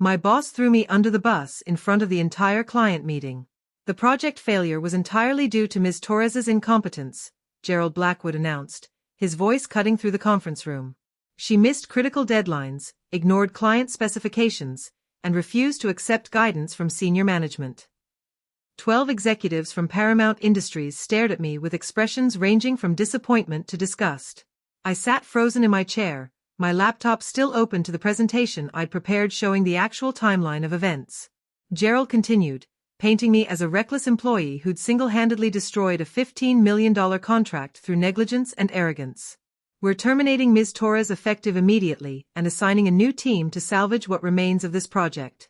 My boss threw me under the bus in front of the entire client meeting. The project failure was entirely due to Ms. Torres's incompetence, Gerald Blackwood announced, his voice cutting through the conference room. She missed critical deadlines, ignored client specifications, and refused to accept guidance from senior management. 12 executives from Paramount Industries stared at me with expressions ranging from disappointment to disgust. I sat frozen in my chair, my laptop still open to the presentation I'd prepared showing the actual timeline of events. Gerald continued, painting me as a reckless employee who'd single-handedly destroyed a $15 million contract through negligence and arrogance. We're terminating Ms. Torres effective immediately and assigning a new team to salvage what remains of this project.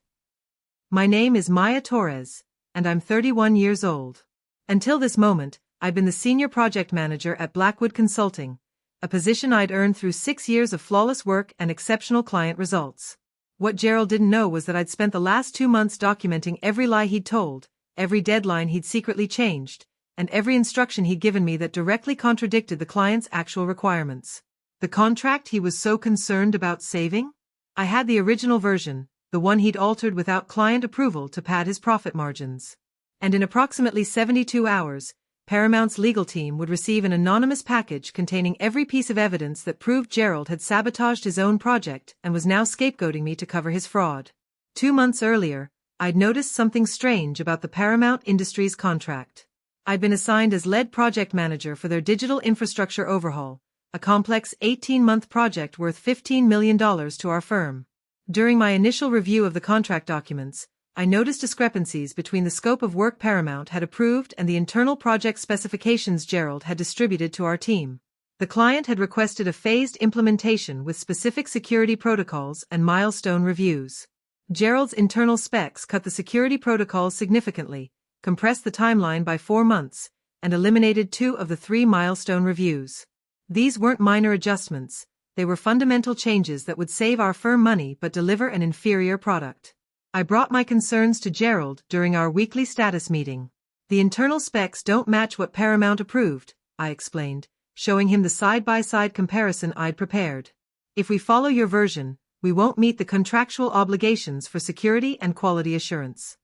My name is Maya Torres, and I'm 31 years old. Until this moment, I'd been the senior project manager at Blackwood Consulting, a position I'd earned through 6 years of flawless work and exceptional client results. What Gerald didn't know was that I'd spent the last 2 months documenting every lie he'd told, every deadline he'd secretly changed, and every instruction he'd given me that directly contradicted the client's actual requirements. The contract he was so concerned about saving? I had the original version, the one he'd altered without client approval to pad his profit margins. And in approximately 72 hours, Paramount's legal team would receive an anonymous package containing every piece of evidence that proved Gerald had sabotaged his own project and was now scapegoating me to cover his fraud. 2 months earlier, I'd noticed something strange about the Paramount Industries contract. I'd been assigned as lead project manager for their digital infrastructure overhaul, a complex 18-month project worth $15 million to our firm. During my initial review of the contract documents, I noticed discrepancies between the scope of work Paramount had approved and the internal project specifications Gerald had distributed to our team. The client had requested a phased implementation with specific security protocols and milestone reviews. Gerald's internal specs cut the security protocols significantly, compressed the timeline by 4 months, and eliminated 2 of the 3 milestone reviews. These weren't minor adjustments, they were fundamental changes that would save our firm money but deliver an inferior product. I brought my concerns to Gerald during our weekly status meeting. The internal specs don't match what Paramount approved, I explained, showing him the side-by-side comparison I'd prepared. If we follow your version, we won't meet the contractual obligations for security and quality assurance.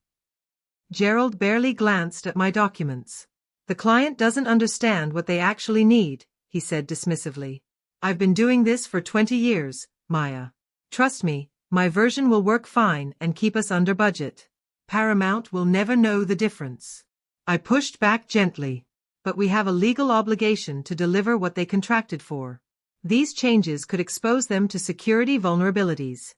Gerald barely glanced at my documents. The client doesn't understand what they actually need, he said dismissively. I've been doing this for 20 years, Maya. Trust me, my version will work fine and keep us under budget. Paramount will never know the difference. I pushed back gently. But we have a legal obligation to deliver what they contracted for. These changes could expose them to security vulnerabilities.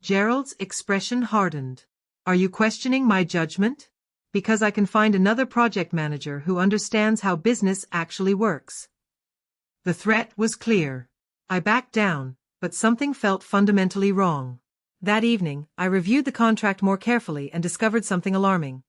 Gerald's expression hardened. Are you questioning my judgment? Because I can find another project manager who understands how business actually works. The threat was clear. I backed down, but something felt fundamentally wrong. That evening, I reviewed the contract more carefully and discovered something alarming.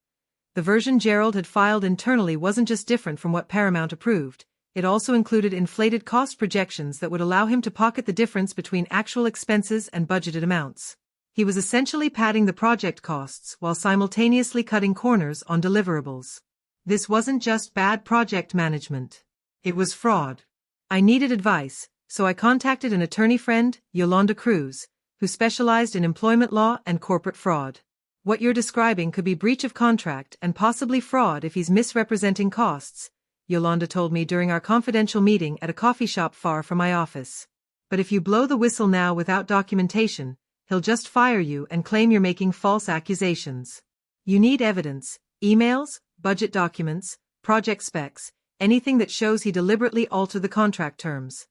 The version Gerald had filed internally wasn't just different from what Paramount approved, it also included inflated cost projections that would allow him to pocket the difference between actual expenses and budgeted amounts. He was essentially padding the project costs while simultaneously cutting corners on deliverables. This wasn't just bad project management. It was fraud. I needed advice, so I contacted an attorney friend, Yolanda Cruz, who specialized in employment law and corporate fraud. What you're describing could be breach of contract and possibly fraud if he's misrepresenting costs, Yolanda told me during our confidential meeting at a coffee shop far from my office. But if you blow the whistle now without documentation, he'll just fire you and claim you're making false accusations. You need evidence, emails, budget documents, project specs, anything that shows he deliberately altered the contract terms.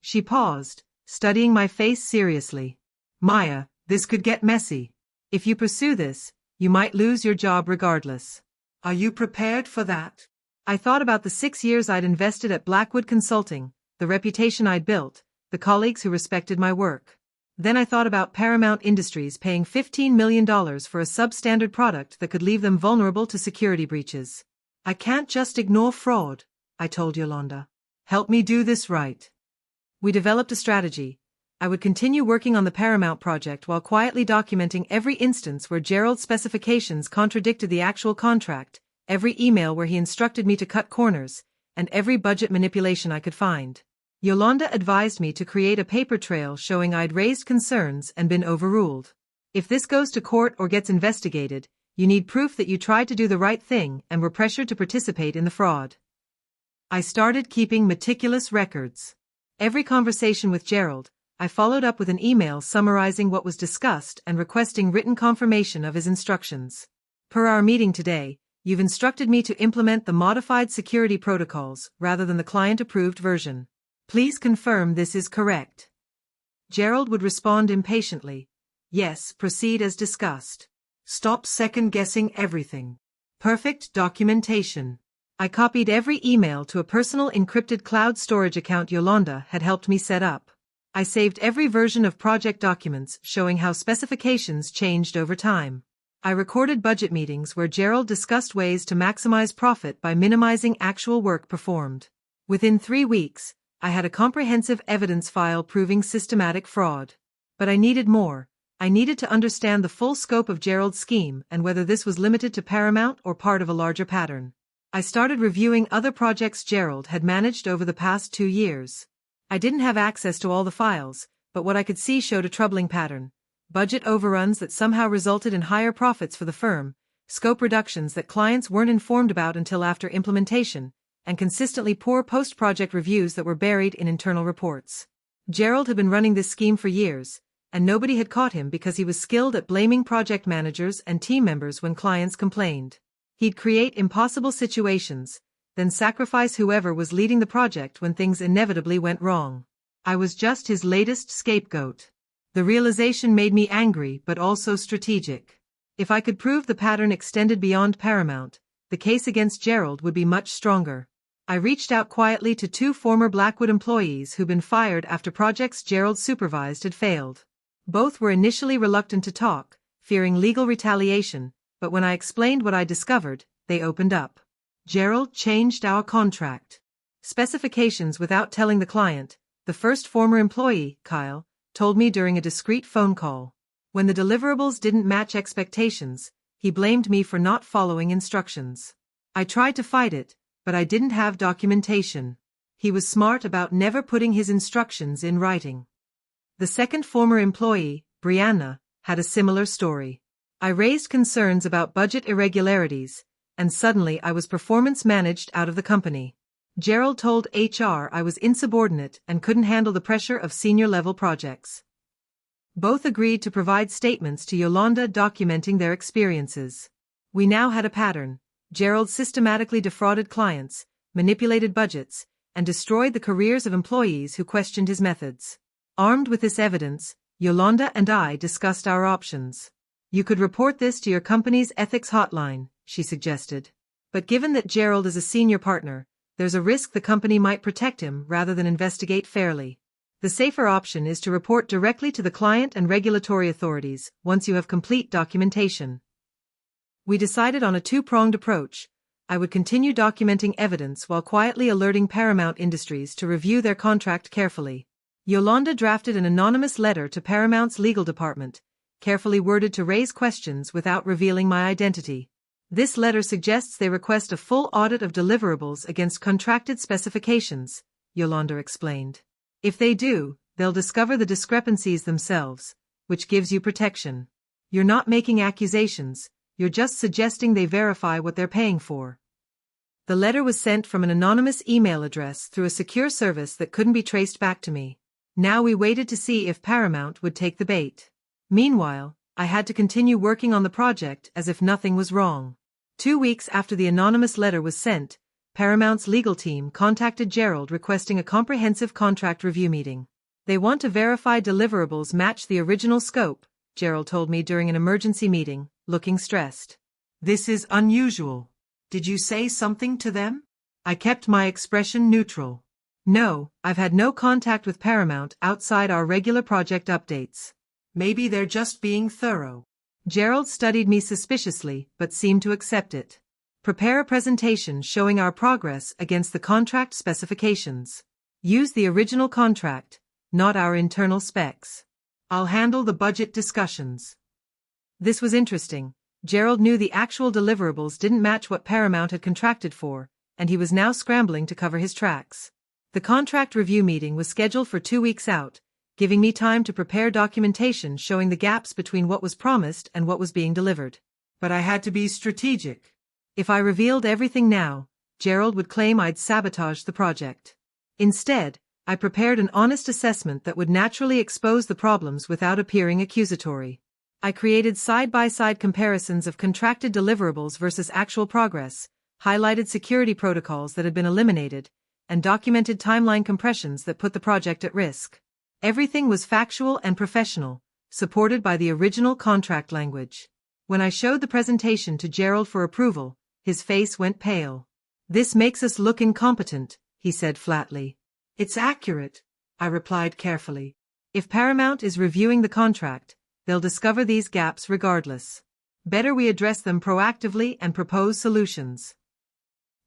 She paused, studying my face seriously. Maya, this could get messy. If you pursue this, you might lose your job regardless. Are you prepared for that? I thought about the 6 years I'd invested at Blackwood Consulting, the reputation I'd built, the colleagues who respected my work. Then I thought about Paramount Industries paying $15 million for a substandard product that could leave them vulnerable to security breaches. I can't just ignore fraud, I told Yolanda. Help me do this right. We developed a strategy. I would continue working on the Paramount project while quietly documenting every instance where Gerald's specifications contradicted the actual contract, every email where he instructed me to cut corners, and every budget manipulation I could find. Yolanda advised me to create a paper trail showing I'd raised concerns and been overruled. If this goes to court or gets investigated, you need proof that you tried to do the right thing and were pressured to participate in the fraud. I started keeping meticulous records. Every conversation with Gerald, I followed up with an email summarizing what was discussed and requesting written confirmation of his instructions. Per our meeting today, you've instructed me to implement the modified security protocols rather than the client-approved version. Please confirm this is correct. Gerald would respond impatiently. Yes, proceed as discussed. Stop second-guessing everything. Perfect documentation. I copied every email to a personal encrypted cloud storage account Yolanda had helped me set up. I saved every version of project documents showing how specifications changed over time. I recorded budget meetings where Gerald discussed ways to maximize profit by minimizing actual work performed. Within 3 weeks, I had a comprehensive evidence file proving systematic fraud. But I needed more. I needed to understand the full scope of Gerald's scheme and whether this was limited to Paramount or part of a larger pattern. I started reviewing other projects Gerald had managed over the past 2 years. I didn't have access to all the files, but what I could see showed a troubling pattern. Budget overruns that somehow resulted in higher profits for the firm, scope reductions that clients weren't informed about until after implementation, and consistently poor post-project reviews that were buried in internal reports. Gerald had been running this scheme for years, and nobody had caught him because he was skilled at blaming project managers and team members when clients complained. He'd create impossible situations, then sacrifice whoever was leading the project when things inevitably went wrong. I was just his latest scapegoat. The realization made me angry but also strategic. If I could prove the pattern extended beyond Paramount, the case against Gerald would be much stronger. I reached out quietly to 2 former Blackwood employees who'd been fired after projects Gerald supervised had failed. Both were initially reluctant to talk, fearing legal retaliation, but when I explained what I discovered, they opened up. Gerald changed our contract specifications without telling the client, the first former employee, Kyle, told me during a discreet phone call. When the deliverables didn't match expectations, he blamed me for not following instructions. I tried to fight it, but I didn't have documentation. He was smart about never putting his instructions in writing. The second former employee, Brianna, had a similar story. I raised concerns about budget irregularities, and suddenly I was performance managed out of the company. Gerald told HR I was insubordinate and couldn't handle the pressure of senior-level projects. Both agreed to provide statements to Yolanda documenting their experiences. We now had a pattern. Gerald systematically defrauded clients, manipulated budgets, and destroyed the careers of employees who questioned his methods. Armed with this evidence, Yolanda and I discussed our options. You could report this to your company's ethics hotline, she suggested. But given that Gerald is a senior partner, there's a risk the company might protect him rather than investigate fairly. The safer option is to report directly to the client and regulatory authorities once you have complete documentation. We decided on a 2-pronged approach. I would continue documenting evidence while quietly alerting Paramount Industries to review their contract carefully. Yolanda drafted an anonymous letter to Paramount's legal department, carefully worded to raise questions without revealing my identity. This letter suggests they request a full audit of deliverables against contracted specifications, Yolanda explained. If they do, they'll discover the discrepancies themselves, which gives you protection. You're not making accusations, you're just suggesting they verify what they're paying for. The letter was sent from an anonymous email address through a secure service that couldn't be traced back to me. Now we waited to see if Paramount would take the bait. Meanwhile, I had to continue working on the project as if nothing was wrong. 2 weeks after the anonymous letter was sent, Paramount's legal team contacted Gerald requesting a comprehensive contract review meeting. They want to verify deliverables match the original scope, Gerald told me during an emergency meeting, looking stressed. This is unusual. Did you say something to them? I kept my expression neutral. No, I've had no contact with Paramount outside our regular project updates. Maybe they're just being thorough. Gerald studied me suspiciously but seemed to accept it. Prepare a presentation showing our progress against the contract specifications. Use the original contract, not our internal specs. I'll handle the budget discussions. This was interesting. Gerald knew the actual deliverables didn't match what Paramount had contracted for, and he was now scrambling to cover his tracks. The contract review meeting was scheduled for 2 weeks out, giving me time to prepare documentation showing the gaps between what was promised and what was being delivered. But I had to be strategic. If I revealed everything now, Gerald would claim I'd sabotaged the project. Instead, I prepared an honest assessment that would naturally expose the problems without appearing accusatory. I created side-by-side comparisons of contracted deliverables versus actual progress, highlighted security protocols that had been eliminated, and documented timeline compressions that put the project at risk. Everything was factual and professional, supported by the original contract language. When I showed the presentation to Gerald for approval, his face went pale. "This makes us look incompetent," he said flatly. "It's accurate," I replied carefully. "If Paramount is reviewing the contract, they'll discover these gaps regardless. Better we address them proactively and propose solutions."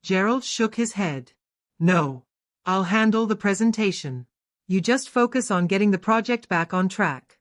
Gerald shook his head. "No. I'll handle the presentation. You just focus on getting the project back on track."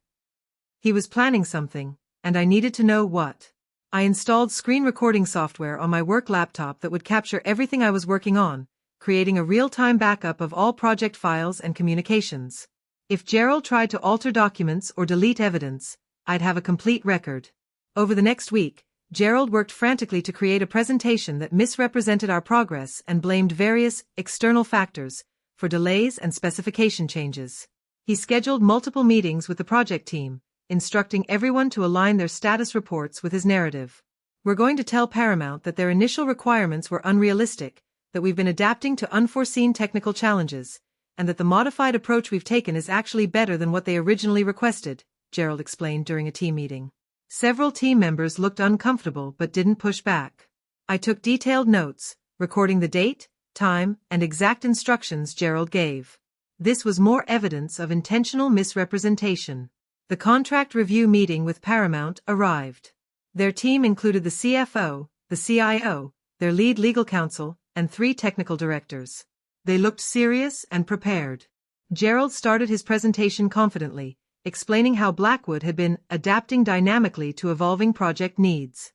He was planning something, and I needed to know what. I installed screen recording software on my work laptop that would capture everything I was working on, creating a real-time backup of all project files and communications. If Gerald tried to alter documents or delete evidence, I'd have a complete record. Over the next week, Gerald worked frantically to create a presentation that misrepresented our progress and blamed various external factors for delays and specification changes. He scheduled multiple meetings with the project team, instructing everyone to align their status reports with his narrative. "We're going to tell Paramount that their initial requirements were unrealistic, that we've been adapting to unforeseen technical challenges, and that the modified approach we've taken is actually better than what they originally requested," Gerald explained during a team meeting. Several team members looked uncomfortable but didn't push back. I took detailed notes, recording the date, time, and exact instructions Gerald gave. This was more evidence of intentional misrepresentation. The contract review meeting with Paramount arrived. Their team included the CFO, the CIO, their lead legal counsel, and 3 technical directors. They looked serious and prepared. Gerald started his presentation confidently, explaining how Blackwood had been adapting dynamically to evolving project needs.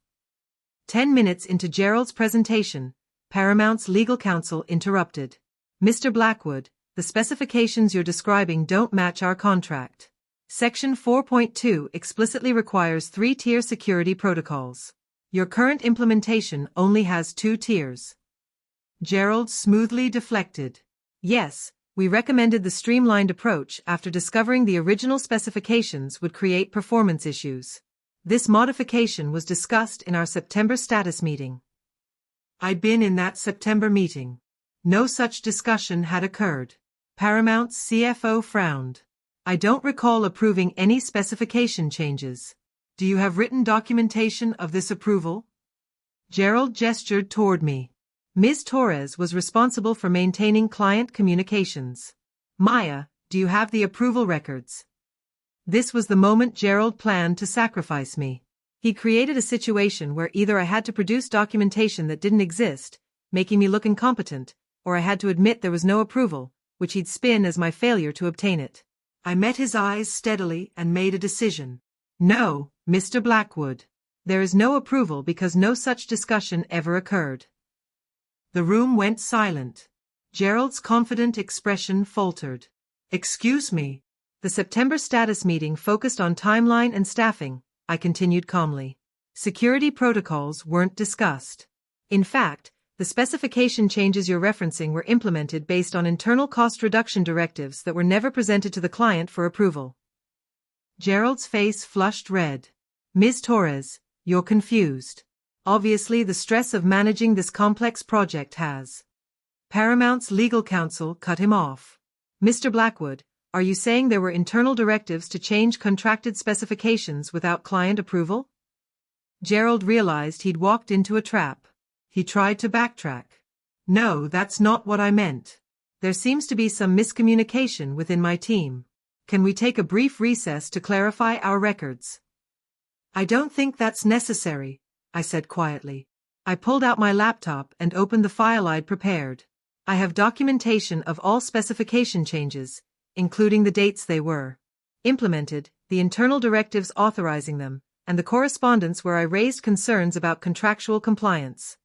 10 minutes into Gerald's presentation, Paramount's legal counsel interrupted. "Mr. Blackwood, the specifications you're describing don't match our contract. Section 4.2 explicitly requires 3-tier security protocols. Your current implementation only has 2 tiers. Gerald smoothly deflected. "Yes, we recommended the streamlined approach after discovering the original specifications would create performance issues. This modification was discussed in our September status meeting." I'd been in that September meeting. No such discussion had occurred. Paramount's CFO frowned. "I don't recall approving any specification changes. Do you have written documentation of this approval?" Gerald gestured toward me. "Ms. Torres was responsible for maintaining client communications. Maya, do you have the approval records?" This was the moment Gerald planned to sacrifice me. He created a situation where either I had to produce documentation that didn't exist, making me look incompetent, or I had to admit there was no approval, which he'd spin as my failure to obtain it. I met his eyes steadily and made a decision. "No, Mr. Blackwood. There is no approval because no such discussion ever occurred." The room went silent. Gerald's confident expression faltered. "Excuse me." "The September status meeting focused on timeline and staffing," I continued calmly. "Security protocols weren't discussed. In fact, the specification changes you're referencing were implemented based on internal cost reduction directives that were never presented to the client for approval." Gerald's face flushed red. "Ms. Torres, you're confused. Obviously, the stress of managing this complex project has." Paramount's legal counsel cut him off. "Mr. Blackwood, are you saying there were internal directives to change contracted specifications without client approval?" Gerald realized he'd walked into a trap. He tried to backtrack. "No, that's not what I meant. There seems to be some miscommunication within my team. Can we take a brief recess to clarify our records?" "I don't think that's necessary," I said quietly. I pulled out my laptop and opened the file I'd prepared. I have documentation of all specification changes, including the dates they were implemented, the internal directives authorizing them, and the correspondence where I raised concerns about contractual compliance.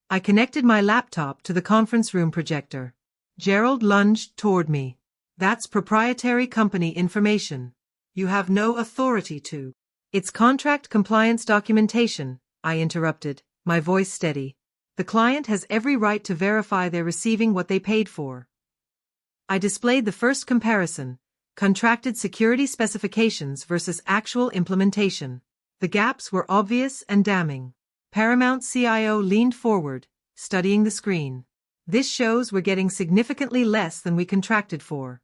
I connected my laptop to the conference room projector. Gerald lunged toward me. That's proprietary company information. You have no authority to. It's contract compliance documentation, I interrupted, my voice steady. The client has every right to verify they're receiving what they paid for. I displayed the first comparison, contracted security specifications versus actual implementation. The gaps were obvious and damning. Paramount CIO leaned forward, studying the screen. This shows we're getting significantly less than we contracted for.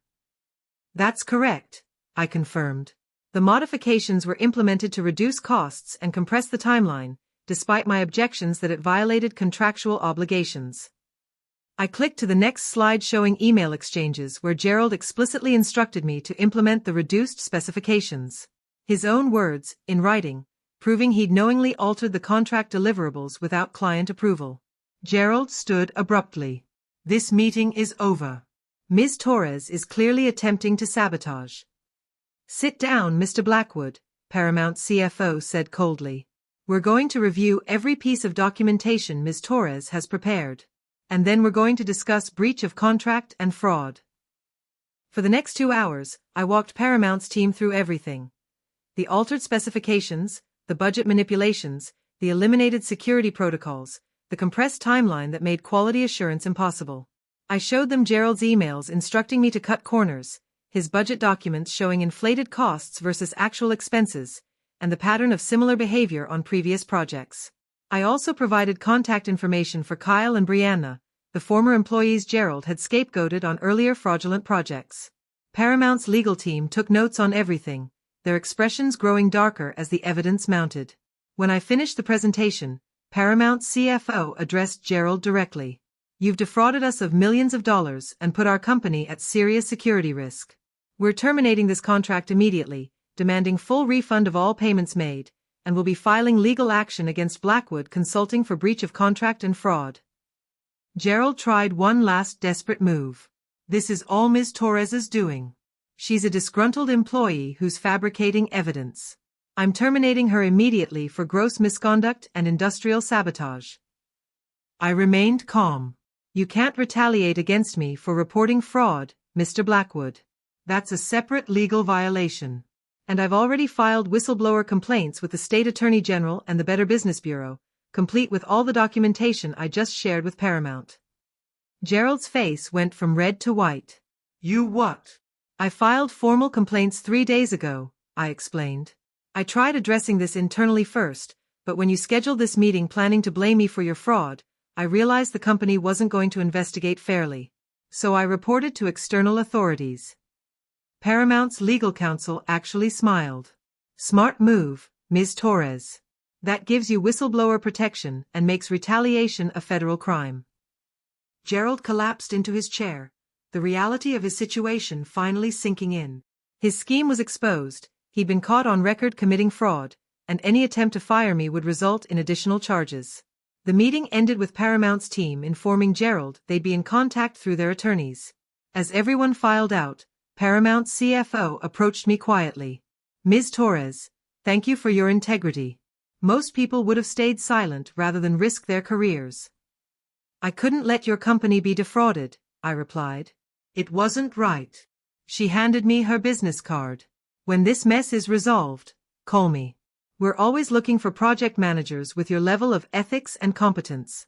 That's correct, I confirmed. The modifications were implemented to reduce costs and compress the timeline, despite my objections that it violated contractual obligations. I clicked to the next slide showing email exchanges where Gerald explicitly instructed me to implement the reduced specifications. His own words, in writing, proving he'd knowingly altered the contract deliverables without client approval. Gerald stood abruptly. This meeting is over. Ms. Torres is clearly attempting to sabotage. Sit down, Mr. Blackwood, Paramount CFO said coldly. We're going to review every piece of documentation Ms. Torres has prepared. And then we're going to discuss breach of contract and fraud. For the next 2 hours, I walked Paramount's team through everything. The altered specifications, the budget manipulations, the eliminated security protocols, the compressed timeline that made quality assurance impossible. I showed them Gerald's emails instructing me to cut corners, his budget documents showing inflated costs versus actual expenses, and the pattern of similar behavior on previous projects. I also provided contact information for Kyle and Brianna, the former employees Gerald had scapegoated on earlier fraudulent projects. Paramount's legal team took notes on everything, their expressions growing darker as the evidence mounted. When I finished the presentation, Paramount's CFO addressed Gerald directly. You've defrauded us of millions of dollars and put our company at serious security risk. We're terminating this contract immediately, demanding full refund of all payments made, and will be filing legal action against Blackwood Consulting for breach of contract and fraud. Gerald tried one last desperate move. This is all Ms. Torres's doing. She's a disgruntled employee who's fabricating evidence. I'm terminating her immediately for gross misconduct and industrial sabotage. I remained calm. You can't retaliate against me for reporting fraud, Mr. Blackwood. That's a separate legal violation. And I've already filed whistleblower complaints with the State Attorney General and the Better Business Bureau, complete with all the documentation I just shared with Paramount. Gerald's face went from red to white. You what? I filed formal complaints 3 days ago, I explained. I tried addressing this internally first, but when you scheduled this meeting planning to blame me for your fraud, I realized the company wasn't going to investigate fairly. So I reported to external authorities. Paramount's legal counsel actually smiled. Smart move, Ms. Torres. That gives you whistleblower protection and makes retaliation a federal crime. Gerald collapsed into his chair, the reality of his situation finally sinking in. His scheme was exposed, he'd been caught on record committing fraud, and any attempt to fire me would result in additional charges. The meeting ended with Paramount's team informing Gerald they'd be in contact through their attorneys. As everyone filed out, Paramount's CFO approached me quietly. Ms. Torres, thank you for your integrity. Most people would have stayed silent rather than risk their careers. I couldn't let your company be defrauded, I replied. It wasn't right. She handed me her business card. When this mess is resolved, call me. We're always looking for project managers with your level of ethics and competence.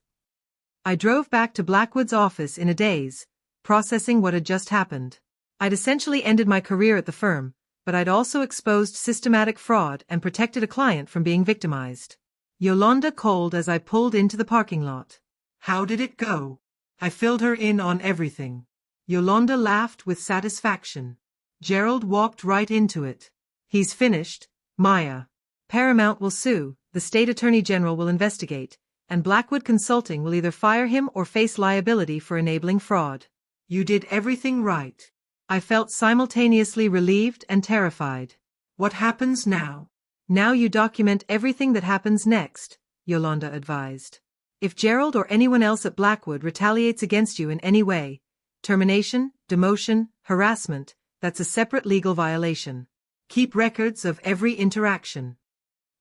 I drove back to Blackwood's office in a daze, processing what had just happened. I'd essentially ended my career at the firm, but I'd also exposed systematic fraud and protected a client from being victimized. Yolanda called as I pulled into the parking lot. How did it go? I filled her in on everything. Yolanda laughed with satisfaction. Gerald walked right into it. He's finished, Maya. Paramount will sue, the State Attorney General will investigate, and Blackwood Consulting will either fire him or face liability for enabling fraud. You did everything right. I felt simultaneously relieved and terrified. What happens now? Now you document everything that happens next, Yolanda advised. If Gerald or anyone else at Blackwood retaliates against you in any way, termination, demotion, harassment, that's a separate legal violation. Keep records of every interaction.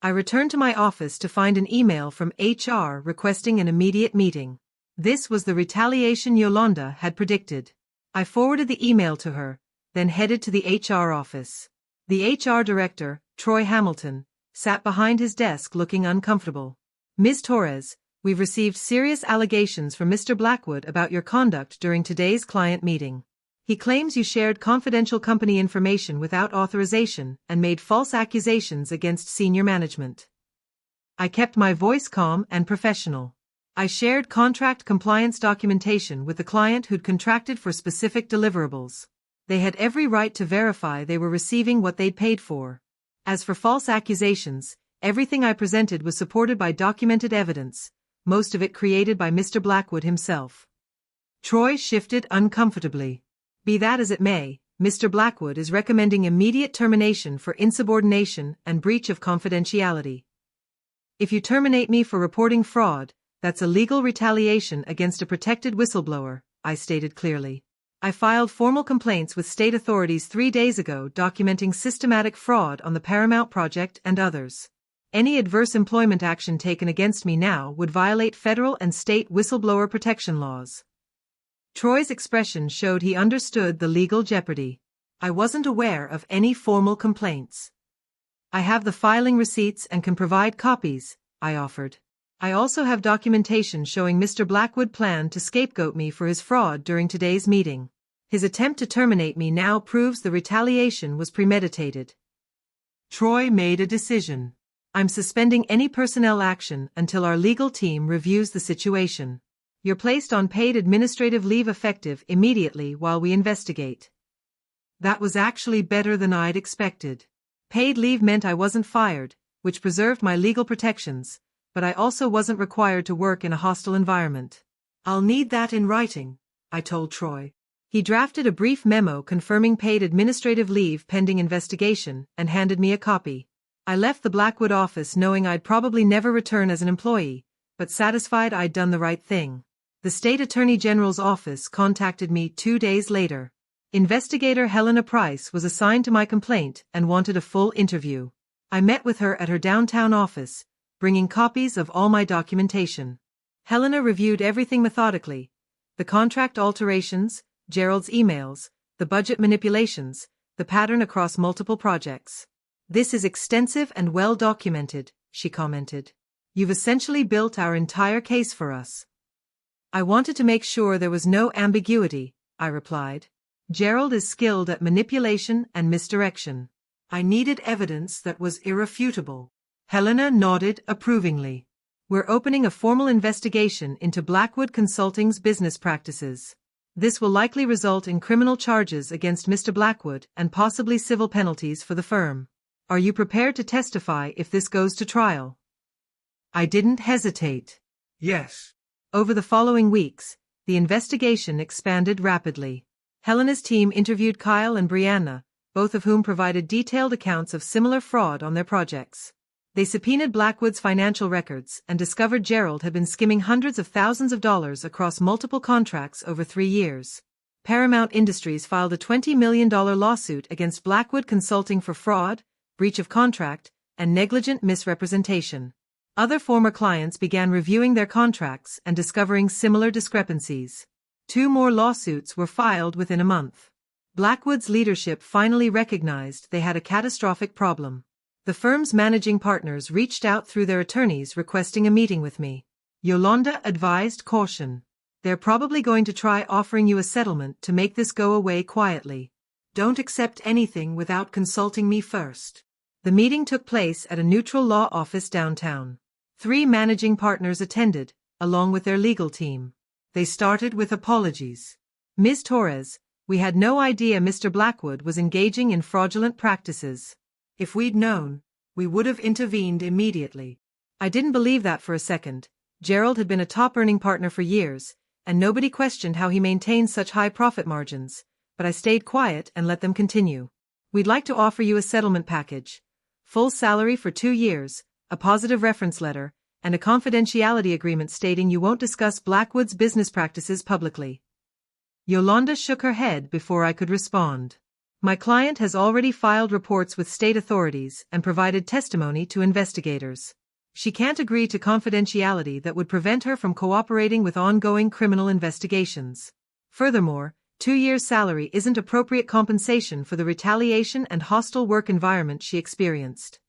I returned to my office to find an email from HR requesting an immediate meeting. This was the retaliation Yolanda had predicted. I forwarded the email to her, then headed to the HR office. The HR director, Troy Hamilton, sat behind his desk looking uncomfortable. Ms. Torres, we've received serious allegations from Mr. Blackwood about your conduct during today's client meeting. He claims you shared confidential company information without authorization and made false accusations against senior management. I kept my voice calm and professional. I shared contract compliance documentation with the client who'd contracted for specific deliverables. They had every right to verify they were receiving what they'd paid for. As for false accusations, everything I presented was supported by documented evidence, most of it created by Mr. Blackwood himself. Troy shifted uncomfortably. Be that as it may, Mr. Blackwood is recommending immediate termination for insubordination and breach of confidentiality. If you terminate me for reporting fraud, that's a legal retaliation against a protected whistleblower, I stated clearly. I filed formal complaints with state authorities 3 days ago documenting systematic fraud on the Paramount project and others. Any adverse employment action taken against me now would violate federal and state whistleblower protection laws. Troy's expression showed he understood the legal jeopardy. I wasn't aware of any formal complaints. I have the filing receipts and can provide copies, I offered. I also have documentation showing Mr. Blackwood planned to scapegoat me for his fraud during today's meeting. His attempt to terminate me now proves the retaliation was premeditated. Troy made a decision. I'm suspending any personnel action until our legal team reviews the situation. You're placed on paid administrative leave effective immediately while we investigate. That was actually better than I'd expected. Paid leave meant I wasn't fired, which preserved my legal protections, but I also wasn't required to work in a hostile environment. I'll need that in writing, I told Troy. He drafted a brief memo confirming paid administrative leave pending investigation and handed me a copy. I left the Blackwood office knowing I'd probably never return as an employee, but satisfied I'd done the right thing. The State Attorney General's office contacted me 2 days later. Investigator Helena Price was assigned to my complaint and wanted a full interview. I met with her at her downtown office, bringing copies of all my documentation. Helena reviewed everything methodically: the contract alterations, Gerald's emails, the budget manipulations, the pattern across multiple projects. This is extensive and well documented, she commented. You've essentially built our entire case for us. I wanted to make sure there was no ambiguity, I replied. Gerald is skilled at manipulation and misdirection. I needed evidence that was irrefutable. Helena nodded approvingly. We're opening a formal investigation into Blackwood Consulting's business practices. This will likely result in criminal charges against Mr. Blackwood and possibly civil penalties for the firm. Are you prepared to testify if this goes to trial? I didn't hesitate. Yes. Over the following weeks, the investigation expanded rapidly. Helena's team interviewed Kyle and Brianna, both of whom provided detailed accounts of similar fraud on their projects. They subpoenaed Blackwood's financial records and discovered Gerald had been skimming hundreds of thousands of dollars across multiple contracts over 3 years. Paramount Industries filed a $20 million lawsuit against Blackwood Consulting for fraud, breach of contract, and negligent misrepresentation. Other former clients began reviewing their contracts and discovering similar discrepancies. 2 more lawsuits were filed within a month. Blackwood's leadership finally recognized they had a catastrophic problem. The firm's managing partners reached out through their attorneys requesting a meeting with me. Yolanda advised caution. They're probably going to try offering you a settlement to make this go away quietly. Don't accept anything without consulting me first. The meeting took place at a neutral law office downtown. 3 managing partners attended, along with their legal team. They started with apologies. Ms. Torres, we had no idea Mr. Blackwood was engaging in fraudulent practices. If we'd known, we would have intervened immediately. I didn't believe that for a second. Gerald had been a top-earning partner for years, and nobody questioned how he maintained such high profit margins, but I stayed quiet and let them continue. We'd like to offer you a settlement package. Full salary for 2 years, a positive reference letter, and a confidentiality agreement stating you won't discuss Blackwood's business practices publicly. Yolanda shook her head before I could respond. My client has already filed reports with state authorities and provided testimony to investigators. She can't agree to confidentiality that would prevent her from cooperating with ongoing criminal investigations. Furthermore, 2 years' salary isn't appropriate compensation for the retaliation and hostile work environment she experienced.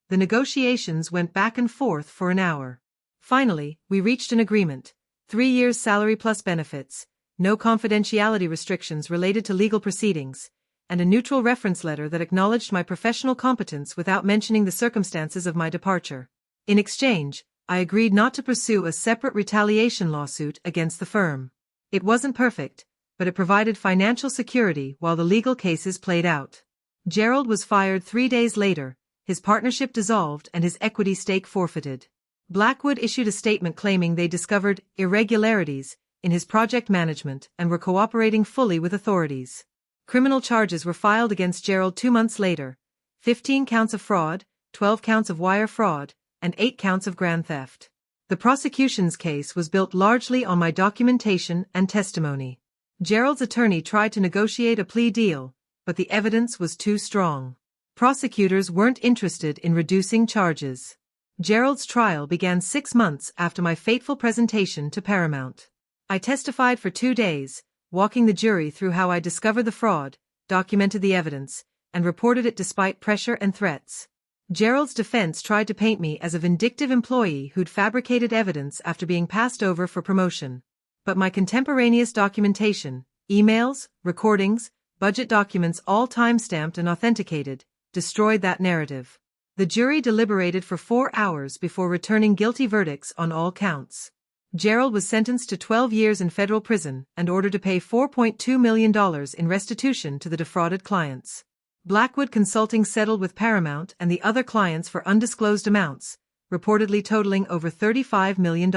The negotiations went back and forth for an hour. Finally, we reached an agreement: 3 years' salary plus benefits, no confidentiality restrictions related to legal proceedings, and a neutral reference letter that acknowledged my professional competence without mentioning the circumstances of my departure. In exchange, I agreed not to pursue a separate retaliation lawsuit against the firm. It wasn't perfect, but it provided financial security while the legal cases played out. Gerald was fired 3 days later, his partnership dissolved and his equity stake forfeited. Blackwood issued a statement claiming they discovered irregularities in his project management and were cooperating fully with authorities. Criminal charges were filed against Gerald 2 months later: 15 counts of fraud, 12 counts of wire fraud, and 8 counts of grand theft. The prosecution's case was built largely on my documentation and testimony. Gerald's attorney tried to negotiate a plea deal, but the evidence was too strong. Prosecutors weren't interested in reducing charges. Gerald's trial began 6 months after my fateful presentation to Paramount. I testified for 2 days, walking the jury through how I discovered the fraud, documented the evidence, and reported it despite pressure and threats. Gerald's defense tried to paint me as a vindictive employee who'd fabricated evidence after being passed over for promotion. But my contemporaneous documentation, emails, recordings, budget documents, all time-stamped and authenticated, destroyed that narrative. The jury deliberated for 4 hours before returning guilty verdicts on all counts. Gerald was sentenced to 12 years in federal prison and ordered to pay $4.2 million in restitution to the defrauded clients. Blackwood Consulting settled with Paramount and the other clients for undisclosed amounts, reportedly totaling over $35 million.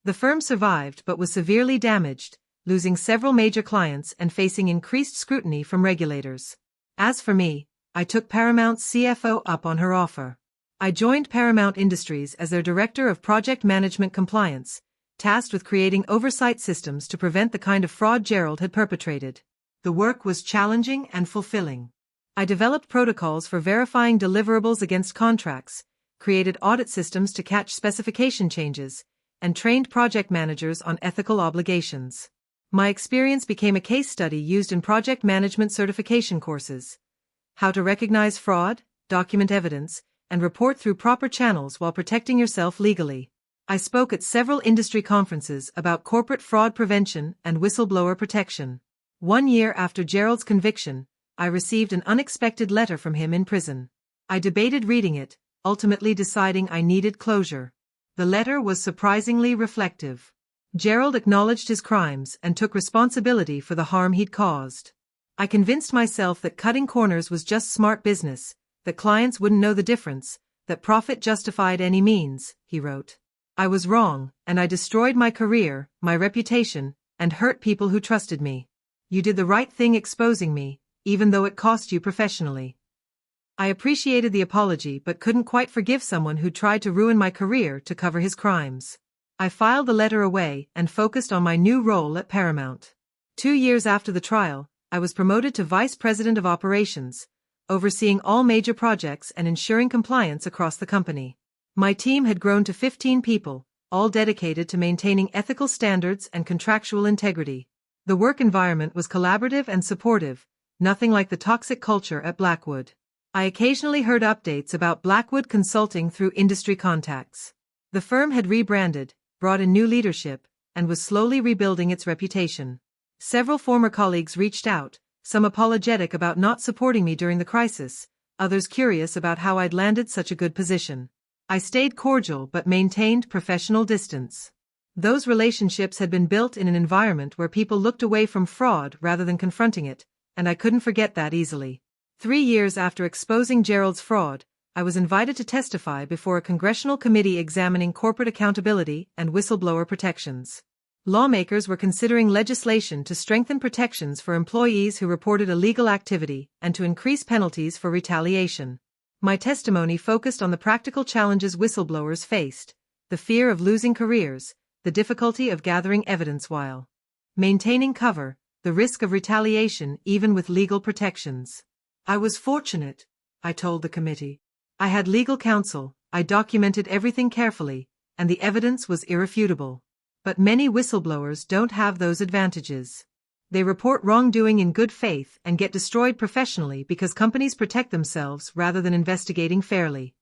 The firm survived but was severely damaged, losing several major clients and facing increased scrutiny from regulators. As for me, I took Paramount's CFO up on her offer. I joined Paramount Industries as their Director of Project Management Compliance, tasked with creating oversight systems to prevent the kind of fraud Gerald had perpetrated. The work was challenging and fulfilling. I developed protocols for verifying deliverables against contracts, created audit systems to catch specification changes, and trained project managers on ethical obligations. My experience became a case study used in project management certification courses: how to recognize fraud, document evidence, and report through proper channels while protecting yourself legally. I spoke at several industry conferences about corporate fraud prevention and whistleblower protection. 1 year after Gerald's conviction, I received an unexpected letter from him in prison. I debated reading it, ultimately deciding I needed closure. The letter was surprisingly reflective. Gerald acknowledged his crimes and took responsibility for the harm he'd caused. I convinced myself that cutting corners was just smart business, that clients wouldn't know the difference, that profit justified any means, he wrote. I was wrong, and I destroyed my career, my reputation, and hurt people who trusted me. You did the right thing exposing me, even though it cost you professionally. I appreciated the apology but couldn't quite forgive someone who tried to ruin my career to cover his crimes. I filed the letter away and focused on my new role at Paramount. 2 years after the trial, I was promoted to Vice President of Operations, overseeing all major projects and ensuring compliance across the company. My team had grown to 15 people, all dedicated to maintaining ethical standards and contractual integrity. The work environment was collaborative and supportive, nothing like the toxic culture at Blackwood. I occasionally heard updates about Blackwood Consulting through industry contacts. The firm had rebranded, brought in new leadership, and was slowly rebuilding its reputation. Several former colleagues reached out, some apologetic about not supporting me during the crisis, others curious about how I'd landed such a good position. I stayed cordial but maintained professional distance. Those relationships had been built in an environment where people looked away from fraud rather than confronting it, and I couldn't forget that easily. 3 years after exposing Gerald's fraud, I was invited to testify before a congressional committee examining corporate accountability and whistleblower protections. Lawmakers were considering legislation to strengthen protections for employees who reported illegal activity and to increase penalties for retaliation. My testimony focused on the practical challenges whistleblowers faced: the fear of losing careers, the difficulty of gathering evidence while maintaining cover, the risk of retaliation even with legal protections. I was fortunate, I told the committee. I had legal counsel, I documented everything carefully, and the evidence was irrefutable. But many whistleblowers don't have those advantages. They report wrongdoing in good faith and get destroyed professionally because companies protect themselves rather than investigating fairly.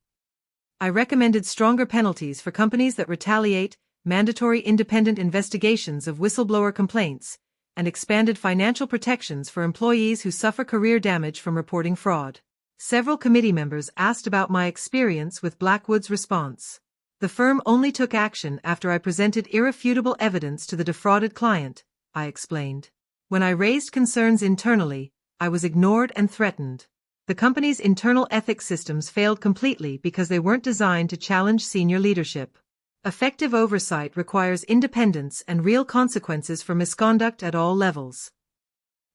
I recommended stronger penalties for companies that retaliate, mandatory independent investigations of whistleblower complaints, and expanded financial protections for employees who suffer career damage from reporting fraud. Several committee members asked about my experience with Blackwood's response. The firm only took action after I presented irrefutable evidence to the defrauded client, I explained. When I raised concerns internally, I was ignored and threatened. The company's internal ethics systems failed completely because they weren't designed to challenge senior leadership. Effective oversight requires independence and real consequences for misconduct at all levels.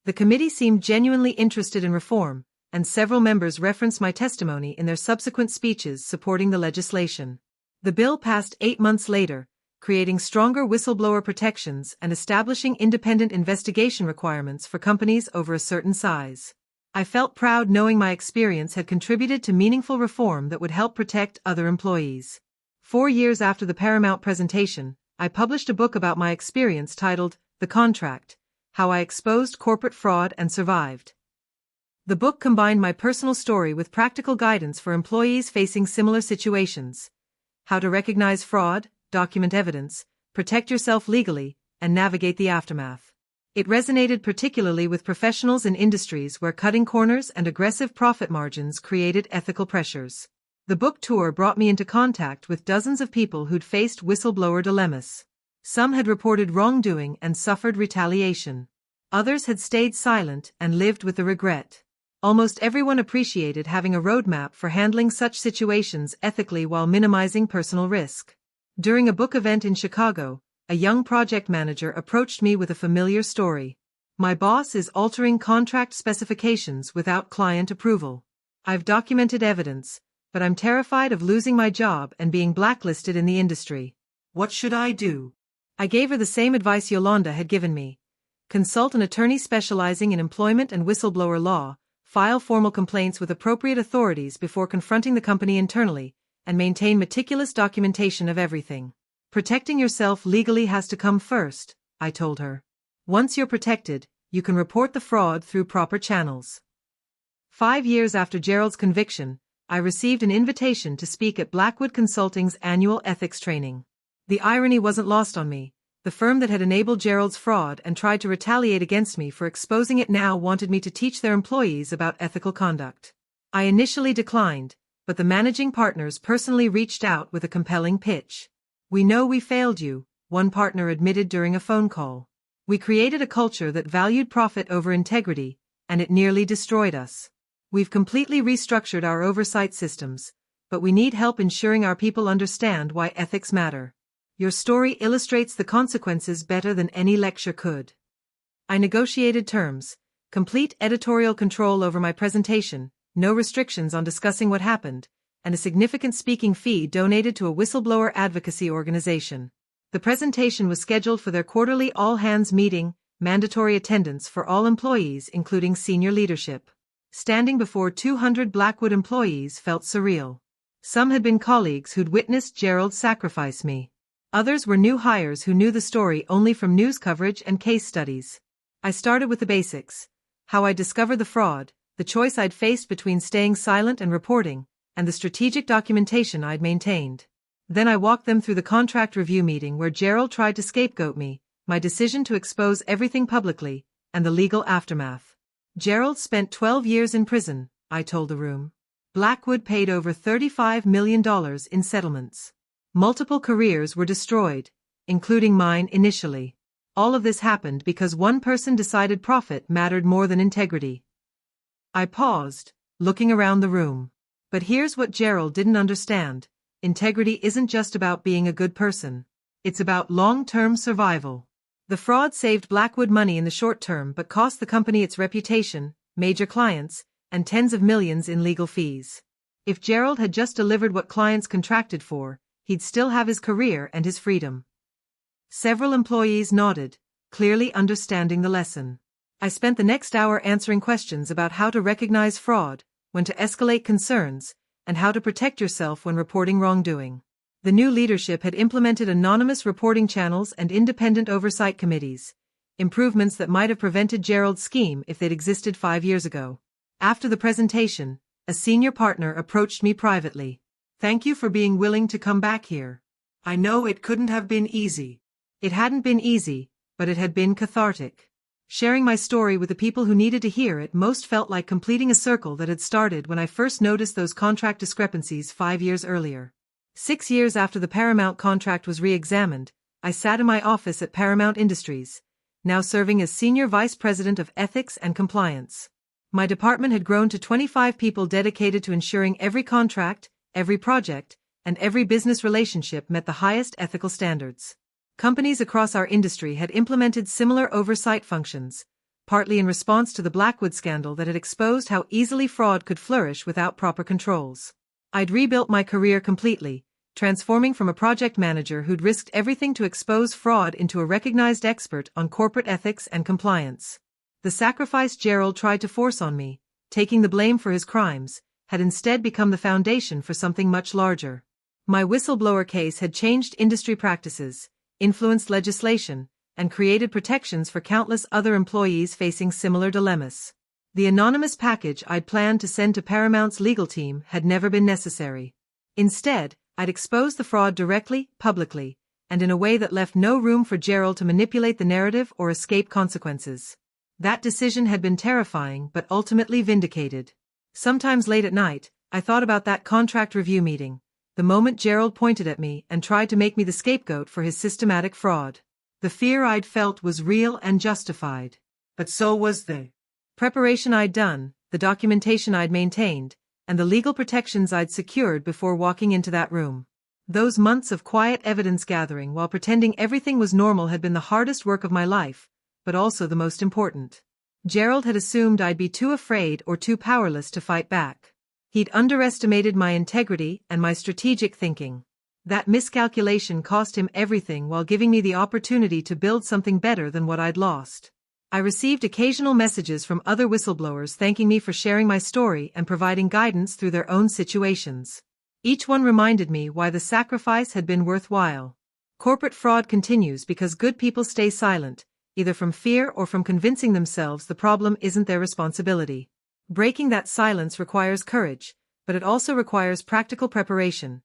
The committee seemed genuinely interested in reform, and several members referenced my testimony in their subsequent speeches supporting the legislation. The bill passed 8 months later, creating stronger whistleblower protections and establishing independent investigation requirements for companies over a certain size. I felt proud knowing my experience had contributed to meaningful reform that would help protect other employees. 4 years after the Paramount presentation, I published a book about my experience titled The Contract: How I Exposed Corporate Fraud and Survived. The book combined my personal story with practical guidance for employees facing similar situations: how to recognize fraud, document evidence, protect yourself legally, and navigate the aftermath. It resonated particularly with professionals in industries where cutting corners and aggressive profit margins created ethical pressures. The book tour brought me into contact with dozens of people who'd faced whistleblower dilemmas. Some had reported wrongdoing and suffered retaliation. Others had stayed silent and lived with the regret. Almost everyone appreciated having a roadmap for handling such situations ethically while minimizing personal risk. During a book event in Chicago, a young project manager approached me with a familiar story. My boss is altering contract specifications without client approval. I've documented evidence, but I'm terrified of losing my job and being blacklisted in the industry. What should I do? I gave her the same advice Yolanda had given me. Consult an attorney specializing in employment and whistleblower law, file formal complaints with appropriate authorities before confronting the company internally, and maintain meticulous documentation of everything. Protecting yourself legally has to come first, I told her. Once you're protected, you can report the fraud through proper channels. 5 years after Gerald's conviction, I received an invitation to speak at Blackwood Consulting's annual ethics training. The irony wasn't lost on me. The firm that had enabled Gerald's fraud and tried to retaliate against me for exposing it now wanted me to teach their employees about ethical conduct. I initially declined, but the managing partners personally reached out with a compelling pitch. "We know we failed you," one partner admitted during a phone call. "We created a culture that valued profit over integrity, and it nearly destroyed us. We've completely restructured our oversight systems, but we need help ensuring our people understand why ethics matter. Your story illustrates the consequences better than any lecture could." I negotiated terms: complete editorial control over my presentation, no restrictions on discussing what happened, and a significant speaking fee donated to a whistleblower advocacy organization. The presentation was scheduled for their quarterly all-hands meeting, mandatory attendance for all employees including senior leadership. Standing before 200 Blackwood employees felt surreal. Some had been colleagues who'd witnessed Gerald sacrifice me. Others were new hires who knew the story only from news coverage and case studies. I started with the basics: how I discovered the fraud, the choice I'd faced between staying silent and reporting, and the strategic documentation I'd maintained. Then I walked them through the contract review meeting where Gerald tried to scapegoat me, my decision to expose everything publicly, and the legal aftermath. Gerald spent 12 years in prison, I told the room. Blackwood paid over $35 million in settlements. Multiple careers were destroyed, including mine initially. All of this happened because one person decided profit mattered more than integrity. I paused, looking around the room. But here's what Gerald didn't understand: integrity isn't just about being a good person. It's about long-term survival. The fraud saved Blackwood money in the short term but cost the company its reputation, major clients, and tens of millions in legal fees. If Gerald had just delivered what clients contracted for, he'd still have his career and his freedom. Several employees nodded, clearly understanding the lesson. I spent the next hour answering questions about how to recognize fraud, when to escalate concerns, and how to protect yourself when reporting wrongdoing. The new leadership had implemented anonymous reporting channels and independent oversight committees, improvements that might have prevented Gerald's scheme if they'd existed 5 years ago. After the presentation, a senior partner approached me privately. "Thank you for being willing to come back here. I know it couldn't have been easy." It hadn't been easy, but it had been cathartic. Sharing my story with the people who needed to hear it most felt like completing a circle that had started when I first noticed those contract discrepancies 5 years earlier. 6 years after the Paramount contract was re-examined, I sat in my office at Paramount Industries, now serving as Senior Vice President of Ethics and Compliance. My department had grown to 25 people dedicated to ensuring every contract, every project, and every business relationship met the highest ethical standards. Companies across our industry had implemented similar oversight functions, partly in response to the Blackwood scandal that had exposed how easily fraud could flourish without proper controls. I'd rebuilt my career completely, transforming from a project manager who'd risked everything to expose fraud into a recognized expert on corporate ethics and compliance. The sacrifice Gerald tried to force on me, taking the blame for his crimes, had instead become the foundation for something much larger. My whistleblower case had changed industry practices, influenced legislation, and created protections for countless other employees facing similar dilemmas. The anonymous package I'd planned to send to Paramount's legal team had never been necessary. Instead, I'd exposed the fraud directly, publicly, and in a way that left no room for Gerald to manipulate the narrative or escape consequences. That decision had been terrifying but ultimately vindicated. Sometimes late at night, I thought about that contract review meeting, the moment Gerald pointed at me and tried to make me the scapegoat for his systematic fraud. The fear I'd felt was real and justified. But so was the preparation I'd done, the documentation I'd maintained, and the legal protections I'd secured before walking into that room. Those months of quiet evidence gathering while pretending everything was normal had been the hardest work of my life, but also the most important. Gerald had assumed I'd be too afraid or too powerless to fight back. He'd underestimated my integrity and my strategic thinking. That miscalculation cost him everything while giving me the opportunity to build something better than what I'd lost. I received occasional messages from other whistleblowers thanking me for sharing my story and providing guidance through their own situations. Each one reminded me why the sacrifice had been worthwhile. Corporate fraud continues because good people stay silent, either from fear or from convincing themselves the problem isn't their responsibility. Breaking that silence requires courage, but it also requires practical preparation.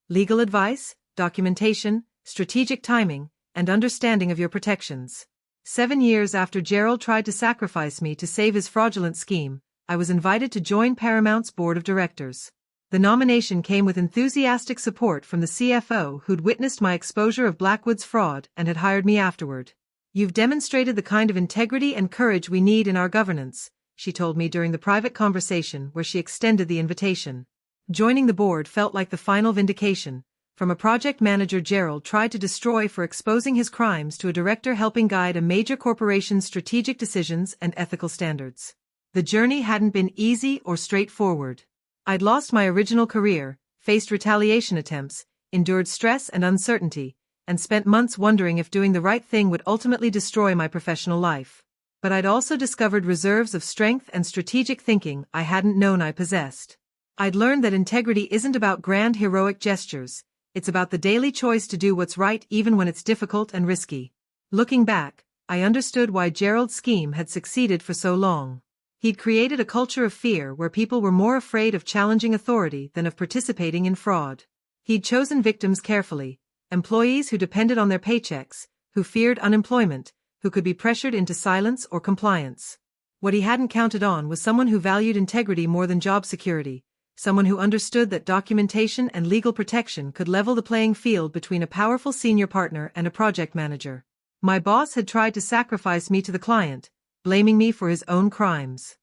Legal advice, documentation, strategic timing, and understanding of your protections. 7 years after Gerald tried to sacrifice me to save his fraudulent scheme, I was invited to join Paramount's board of directors. The nomination came with enthusiastic support from the CFO who'd witnessed my exposure of Blackwood's fraud and had hired me afterward. "You've demonstrated the kind of integrity and courage we need in our governance," she told me during the private conversation where she extended the invitation. Joining the board felt like the final vindication, from a project manager Gerald tried to destroy for exposing his crimes to a director helping guide a major corporation's strategic decisions and ethical standards. The journey hadn't been easy or straightforward. I'd lost my original career, faced retaliation attempts, endured stress and uncertainty, and spent months wondering if doing the right thing would ultimately destroy my professional life. But I'd also discovered reserves of strength and strategic thinking I hadn't known I possessed. I'd learned that integrity isn't about grand heroic gestures, it's about the daily choice to do what's right even when it's difficult and risky. Looking back, I understood why Gerald's scheme had succeeded for so long. He'd created a culture of fear where people were more afraid of challenging authority than of participating in fraud. He'd chosen victims carefully, employees who depended on their paychecks, who feared unemployment, who could be pressured into silence or compliance. What he hadn't counted on was someone who valued integrity more than job security, someone who understood that documentation and legal protection could level the playing field between a powerful senior partner and a project manager. My boss had tried to sacrifice me to the client, blaming me for his own crimes.